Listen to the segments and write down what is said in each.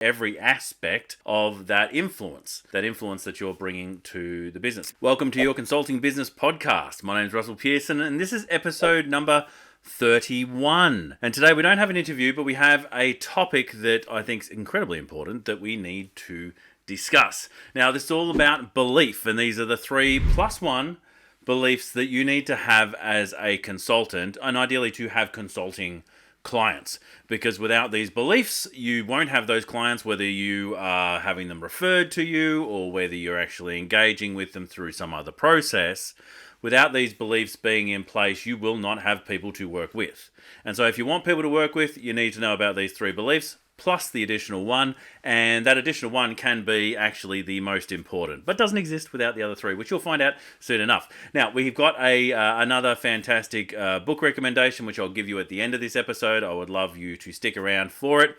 every aspect of that influence that you're bringing to the business. Welcome to your Consulting Business Podcast. My name is Russell Pearson, and this is episode number 31. And today we don't have an interview, but we have a topic that I think is incredibly important that we need to discuss. Now, this is all about belief, and these are the 3+1 beliefs that you need to have as a consultant, and ideally to have consulting clients, because without these beliefs you won't have those clients, whether you are having them referred to you or whether you're actually engaging with them through some other process. Without these beliefs being in place, you will not have people to work with. And so if you want people to work with, you need to know about these 3 beliefs plus the additional one, and that additional one can be actually the most important, but doesn't exist without the other 3, which you'll find out soon enough. Now, we've got another fantastic book recommendation, which I'll give you at the end of this episode. I would love you to stick around for it.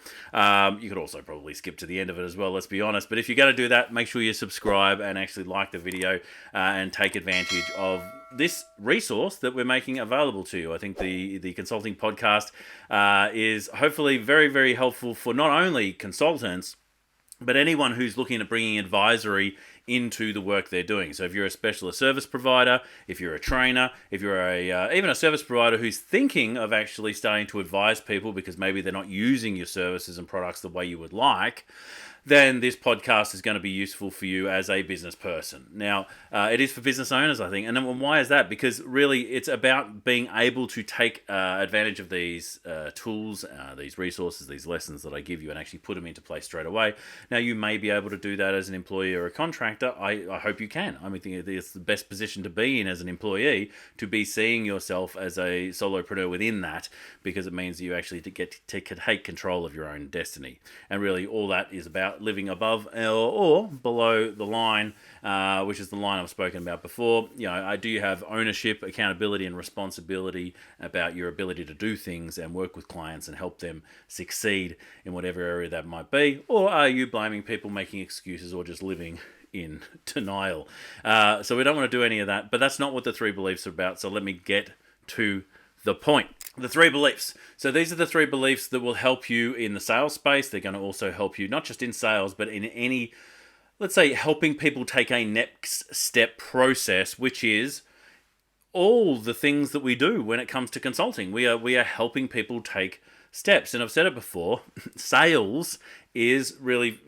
You could also probably skip to the end of it as well, let's be honest, but if you're going to do that, make sure you subscribe and actually like the video and take advantage of this resource that we're making available to you. I think the consulting podcast is hopefully very, very helpful for not only consultants, but anyone who's looking at bringing advisory into the work they're doing. So if you're a specialist service provider, if you're a trainer, if you're even a service provider who's thinking of actually starting to advise people because maybe they're not using your services and products the way you would like, then this podcast is going to be useful for you as a business person. Now, it is for business owners, I think. And then why is that? Because really, it's about being able to take advantage of these tools, these resources, these lessons that I give you and actually put them into place straight away. Now, you may be able to do that as an employee or a contractor. I hope you can. I mean, it's the best position to be in as an employee, to be seeing yourself as a solopreneur within that, because it means you actually get to take control of your own destiny. And really, all that is about living above or below the line, which is the line I've spoken about before. I do have ownership, accountability, and responsibility about your ability to do things and work with clients and help them succeed in whatever area that might be. Or are you blaming people, making excuses, or just living in denial? So we don't want to do any of that, but that's not what the 3 beliefs are about. So let me get to the point. The 3 beliefs. So these are the 3 beliefs that will help you in the sales space. They're going to also help you not just in sales, but in any, let's say, helping people take a next step process, which is all the things that we do when it comes to consulting. We are helping people take steps. And I've said it before, sales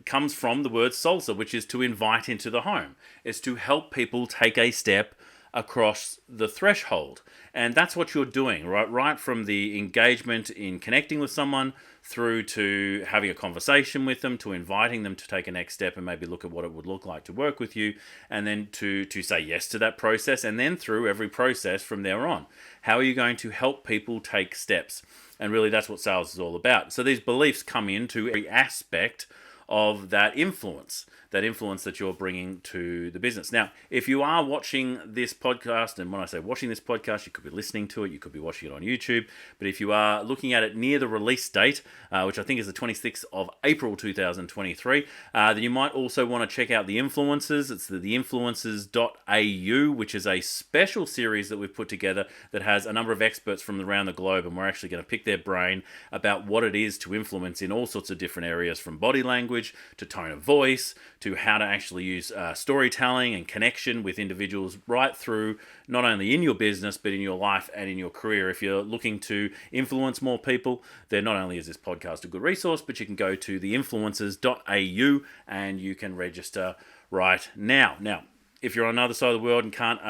comes from the word salsa, which is to invite into the home. It's to help people take a step across the threshold. And that's what you're doing, right from the engagement in connecting with someone through to having a conversation with them, to inviting them to take a next step and maybe look at what it would look like to work with you, and then to say yes to that process, and then through every process from there on. How are you going to help people take steps? And really, that's what sales is all about. So these beliefs come into every aspect of that influence that you're bringing to the business. Now, if you are watching this podcast, and when I say watching this podcast, you could be listening to it, you could be watching it on YouTube, but if you are looking at it near the release date, which I think is the 26th of April 2023, then you might also want to check out the influencers. It's the influencers.au, which is a special series that we've put together that has a number of experts from around the globe, and we're actually going to pick their brain about what it is to influence in all sorts of different areas, from body language to tone of voice, to how to actually use storytelling and connection with individuals right through, not only in your business, but in your life and in your career. If you're looking to influence more people, then not only is this podcast a good resource, but you can go to theinfluencers.au and you can register right now. Now, if you're on another side of the world and can't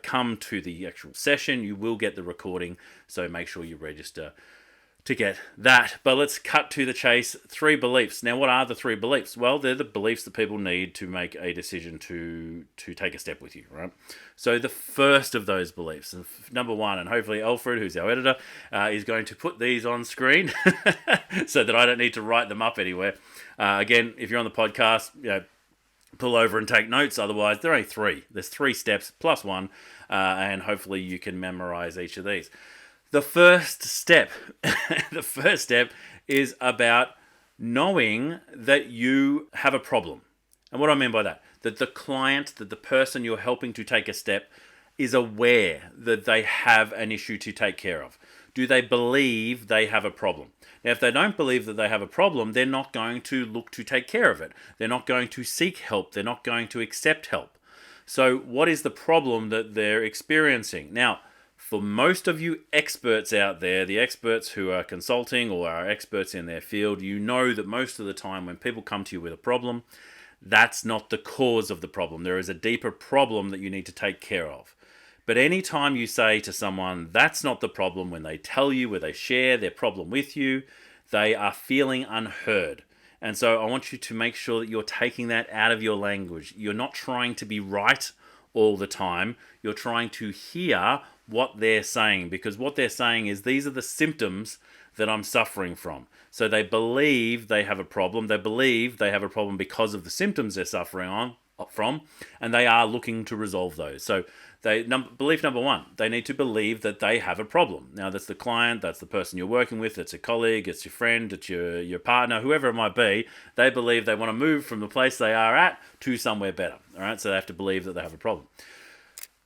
come to the actual session, you will get the recording, so make sure you register to get that. But let's cut to the chase. 3 beliefs. Now, what are the 3 beliefs? Well, they're the beliefs that people need to make a decision to take a step with you, right? So the first of those beliefs, number 1, and hopefully Alfred, who's our editor, is going to put these on screen so that I don't need to write them up anywhere. Again, if you're on the podcast, pull over and take notes. Otherwise, there are only 3. There's 3 steps plus 1, and hopefully you can memorize each of these. The first step is about knowing that you have a problem. And what do I mean by that? That the client, that the person you're helping to take a step is aware that they have an issue to take care of. Do they believe they have a problem? Now, if they don't believe that they have a problem, they're not going to look to take care of it. They're not going to seek help. They're not going to accept help. So what is the problem that they're experiencing? Now, for most of you experts out there, the experts who are consulting or are experts in their field, you know that most of the time when people come to you with a problem, that's not the cause of the problem. There is a deeper problem that you need to take care of. But anytime you say to someone, that's not the problem, when they tell you, where they share their problem with you, they are feeling unheard. And so I want you to make sure that you're taking that out of your language. You're not trying to be right all the time. You're trying to hear what they're saying, because what they're saying is, these are the symptoms that I'm suffering from. So they believe they have a problem. They believe they have a problem because of the symptoms they're suffering from, and they are looking to resolve those. So belief number one, they need to believe that they have a problem. Now, that's the client, that's the person you're working with, it's a colleague, it's your friend, it's your partner, whoever it might be. They believe they want to move from the place they are at to somewhere better. All right, so they have to believe that they have a problem.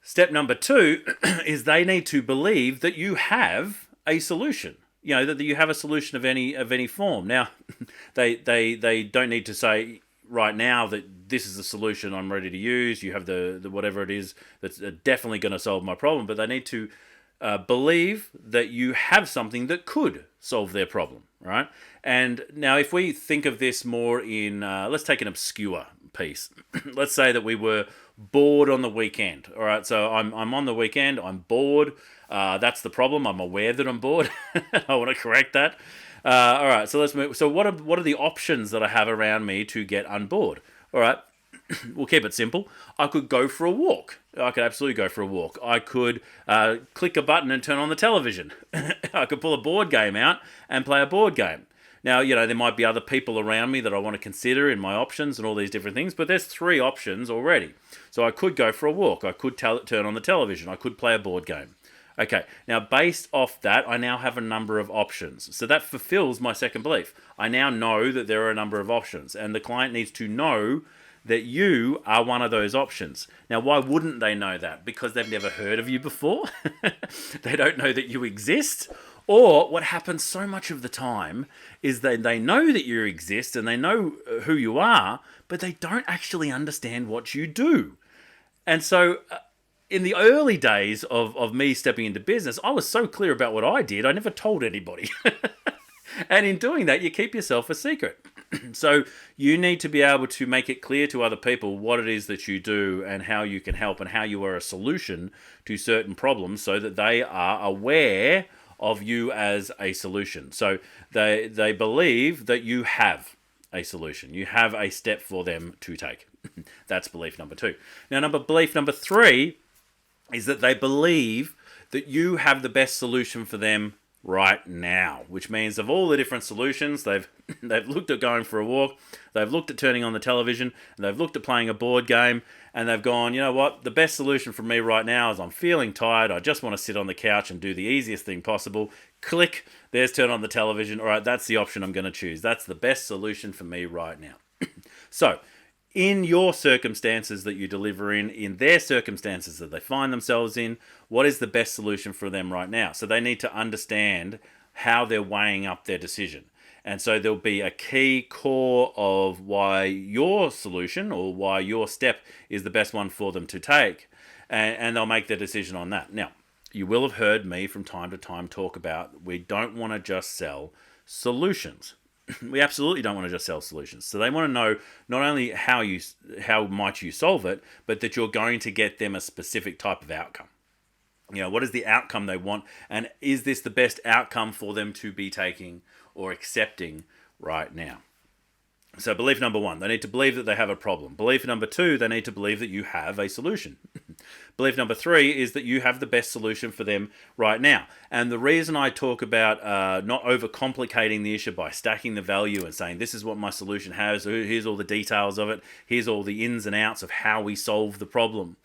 Step number two is they need to believe that you have a solution. You know, that you have a solution of any form. Now, they don't need to say right now that this is the solution I'm ready to use. You have the whatever it is that's definitely going to solve my problem, but they need to believe that you have something that could solve their problem, right? And now, if we think of this more in, let's take an obscure piece. Let's say that we were bored on the weekend. All right, so I'm on the weekend. I'm bored. That's the problem. I'm aware that I'm bored. I want to correct that. All right, so let's move. So what are the options that I have around me to get unbored? All right, we'll keep it simple. I could go for a walk. I could absolutely go for a walk. I could click a button and turn on the television. I could pull a board game out and play a board game. Now, you know, there might be other people around me that I want to consider in my options and all these different things, but there's 3 options already. So I could go for a walk. I could turn on the television. I could play a board game. Okay, now based off that, I now have a number of options. So that fulfills my second belief. I now know that there are a number of options, and the client needs to know that you are one of those options. Now, why wouldn't they know that? Because they've never heard of you before? They don't know that you exist? Or what happens so much of the time is that they know that you exist and they know who you are, but they don't actually understand what you do. And so in the early days of me stepping into business, I was so clear about what I did, I never told anybody. And in doing that, you keep yourself a secret. So you need to be able to make it clear to other people what it is that you do and how you can help and how you are a solution to certain problems, so that they are aware of you as a solution. So they believe that you have a solution. You have a step for them to take. That's belief number 2. Now, belief number 3 is that they believe that you have the best solution for them right now, which means of all the different solutions, they've looked at going for a walk, they've looked at turning on the television, they've looked at playing a board game, and they've gone, you know what, the best solution for me right now is I'm feeling tired, I just want to sit on the couch and do the easiest thing possible. Click, there's turn on the television. All right, that's the option I'm going to choose. That's the best solution for me right now. So, in your circumstances that you deliver in their circumstances that they find themselves in, what is the best solution for them right now? So they need to understand how they're weighing up their decision. And so there'll be a key core of why your solution or why your step is the best one for them to take, and they'll make their decision on that. Now, you will have heard me from time to time talk about we don't want to just sell solutions. We absolutely don't want to just sell solutions. So they want to know not only how might you solve it, but that you're going to get them a specific type of outcome. You know, what is the outcome they want, and is this the best outcome for them to be taking or accepting right now? So belief number 1, they need to believe that they have a problem. Belief number 2, they need to believe that you have a solution. Belief number 3 is that you have the best solution for them right now. And the reason I talk about not overcomplicating the issue by stacking the value and saying this is what my solution has, here's all the details of it, here's all the ins and outs of how we solve the problem,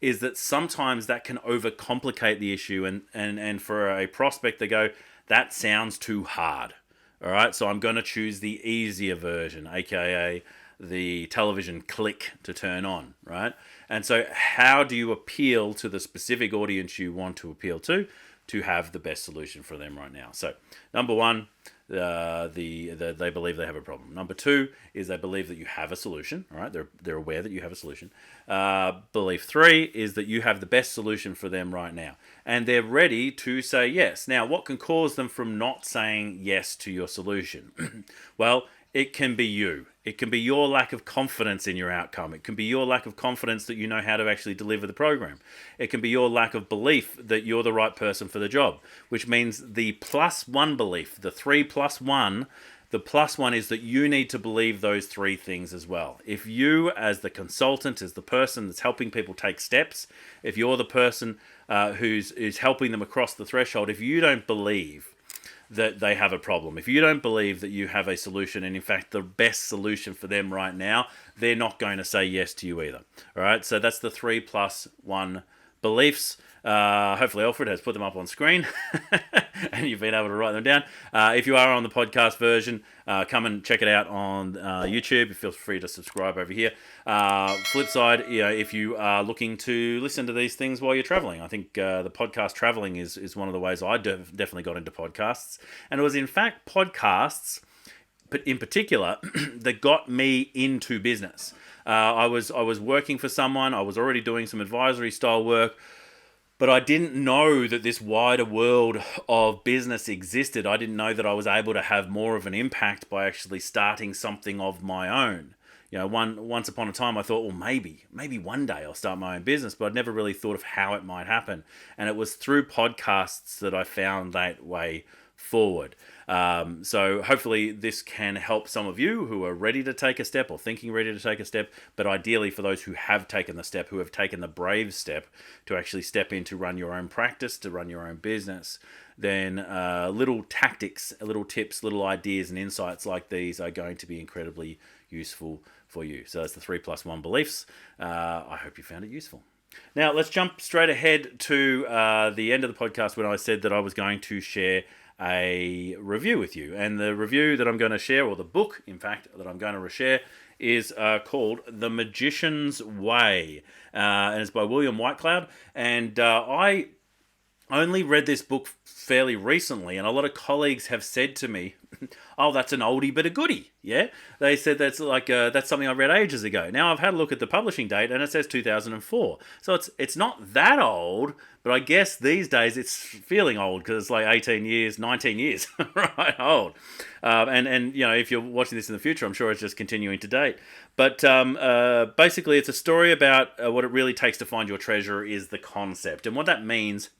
is that sometimes that can overcomplicate the issue, and for a prospect they go, that sounds too hard. All right, so I'm going to choose the easier version, aka the television click to turn on, right? And so how do you appeal to the specific audience you want to appeal to have the best solution for them right now? So number 1, they believe they have a problem. Number two is they believe that you have a solution. All right, they're aware that you have a solution. Belief three is that you have the best solution for them right now, and they're ready to say yes. Now, what can cause them from not saying yes to your solution? Well, it can be you. It can be your lack of confidence in your outcome. It can be your lack of confidence that you know how to actually deliver the program. It can be your lack of belief that you're the right person for the job, which means the plus one belief, the 3+1, the plus one is that you need to believe those three things as well. If you, as the consultant, as the person that's helping people take steps, if you're the person who's helping them across the threshold, if you don't believe that they have a problem, if you don't believe that you have a solution, and in fact the best solution for them right now, they're not going to say yes to you either. All right, so that's the 3+1 beliefs. Hopefully Alfred has put them up on screen and you've been able to write them down. If you are on the podcast version, come and check it out on YouTube. Feel free to subscribe over here. Flip side, if you are looking to listen to these things while you're traveling, I think the podcast traveling is one of the ways I definitely got into podcasts. And it was in fact podcasts, but in particular, that got me into business. I was working for someone. I was already doing some advisory style work, but I didn't know that this wider world of business existed. I didn't know that I was able to have more of an impact by actually starting something of my own. Once upon a time I thought, well, maybe one day I'll start my own business, but I'd never really thought of how it might happen. And it was through podcasts that I found that way forward. So hopefully this can help some of you who are ready to take a step or thinking ready to take a step, but ideally for those who have taken the step, who have taken the brave step to actually step in to run your own practice, to run your own business, then little tactics, little tips, little ideas and insights like these are going to be incredibly useful for you. So that's the 3+1 beliefs. I hope you found it useful. Now let's jump straight ahead to the end of the podcast when I said that I was going to share a review with you. And the review that I'm going to share, or the book, in fact, that I'm going to share, is called The Magician's Way. And it's by William Whitecloud. And I only read this book fairly recently, and a lot of colleagues have said to me, oh, that's an oldie but a goodie. Yeah, they said that's something I read ages ago. Now I've had a look at the publishing date, and it says 2004. So it's not that old, but I guess these days it's feeling old because it's like 18 years, 19 years, right? Old. And if you're watching this in the future, I'm sure it's just continuing to date. But basically, it's a story about what it really takes to find your treasure is the concept, and what that means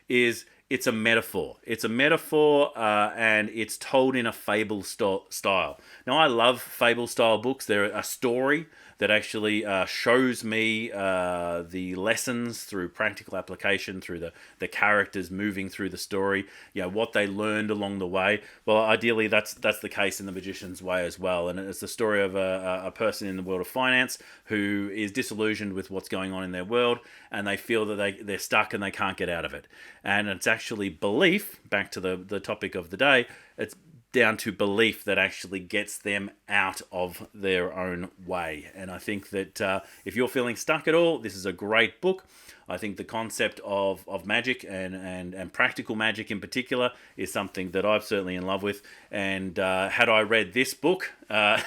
is it's a metaphor. It's a metaphor, and it's told in a fable style. Now, I love fable-style books. They're a story that actually shows me the lessons through practical application, through the characters moving through the story, what they learned along the way. Well, ideally, that's the case in The Magician's Way as well. And it's the story of a person in the world of finance who is disillusioned with what's going on in their world, and they feel that they're stuck and they can't get out of it. And it's actually belief, back to the topic of the day, it's down to belief that actually gets them out of their own way. And I think that if you're feeling stuck at all, this is a great book. I think the concept of magic and practical magic in particular is something that I'm certainly in love with. And had I read this book at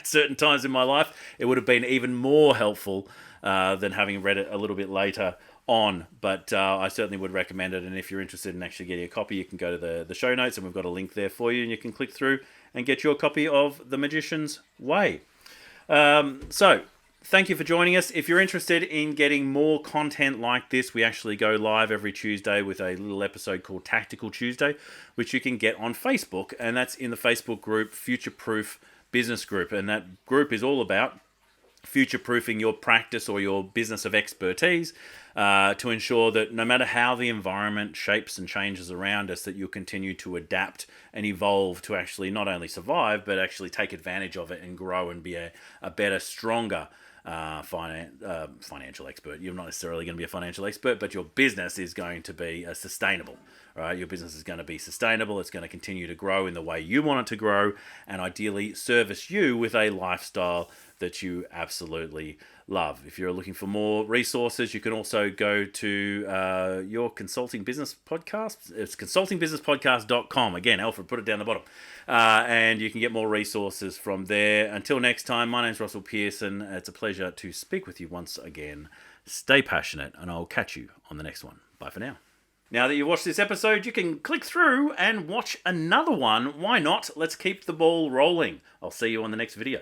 certain times in my life, it would have been even more helpful than having read it a little bit later on. But I certainly would recommend it. And if you're interested in actually getting a copy, you can go to the show notes, and we've got a link there for you, and you can click through and get your copy of The Magician's Way. So thank you for joining us. If you're interested in getting more content like this, we actually go live every Tuesday with a little episode called Tactical Tuesday, which you can get on Facebook, and that's in the Facebook group Future Proof Business Group. And that group is all about future-proofing your practice or your business of expertise to ensure that no matter how the environment shapes and changes around us, that you'll continue to adapt and evolve to actually not only survive, but actually take advantage of it and grow and be a better, stronger financial expert. You're not necessarily going to be a financial expert, but your business is going to be sustainable, All right, your business is going to be sustainable. It's going to continue to grow in the way you want it to grow, and ideally service you with a lifestyle that you absolutely love. If you're looking for more resources, you can also go to your consulting business podcast. It's consultingbusinesspodcast.com. Again, Alfred put it down the bottom. And you can get more resources from there. Until next time, my name's Russell Pearson. It's a pleasure to speak with you once again. Stay passionate, and I'll catch you on the next one. Bye for now. Now that you've watched this episode, you can click through and watch another one. Why not? Let's keep the ball rolling. I'll see you on the next video.